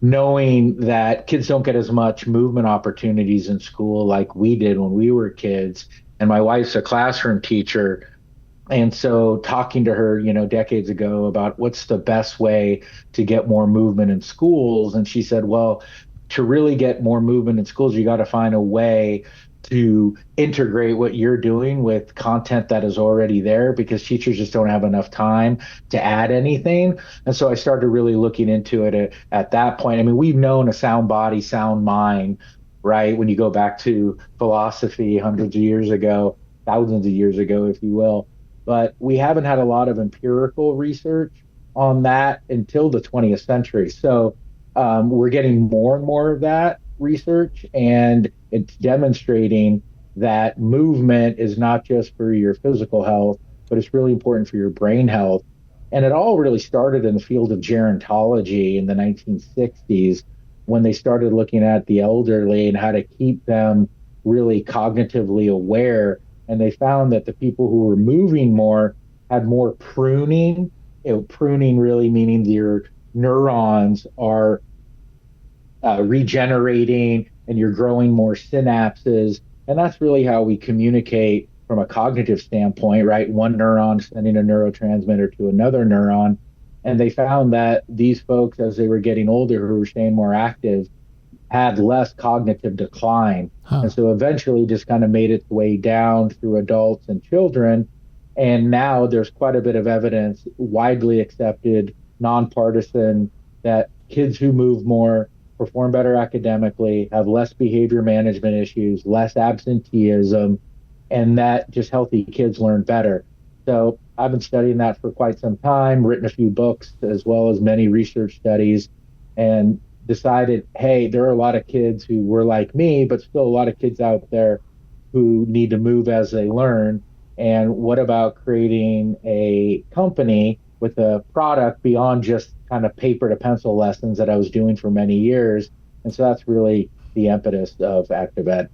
knowing that kids don't get as much movement opportunities in school like we did when we were kids. And my wife's a classroom teacher. And so talking to her, decades ago about what's the best way to get more movement in schools. And she said, well, to really get more movement in schools, you got to find a way to integrate what you're doing with content that is already there because teachers just don't have enough time to add anything. And so I started really looking into it at that point. I mean, we've known a sound body, sound mind, right? When you go back to philosophy hundreds of years ago, thousands of years ago, if you will. But we haven't had a lot of empirical research on that until the 20th century. So we're getting more and more of that research, and it's demonstrating that movement is not just for your physical health, but it's really important for your brain health. And it all really started in the field of gerontology in the 1960s when they started looking at the elderly and how to keep them really cognitively aware. And they found that the people who were moving more had more pruning. Pruning really meaning your neurons are regenerating and you're growing more synapses. And that's really how we communicate from a cognitive standpoint, right? One neuron sending a neurotransmitter to another neuron. And they found that these folks, as they were getting older, who were staying more active, had less cognitive decline. Huh. And so eventually just kind of made its way down through adults and children. And now there's quite a bit of evidence, widely accepted, nonpartisan, that kids who move more perform better academically, have less behavior management issues, less absenteeism, and that just healthy kids learn better. So I've been studying that for quite some time, written a few books as well as many research studies, and decided, hey, there are a lot of kids who were like me, but still a lot of kids out there who need to move as they learn. And what about creating a company with a product beyond just kind of paper to pencil lessons that I was doing for many years? And so that's really the impetus of ActivEd.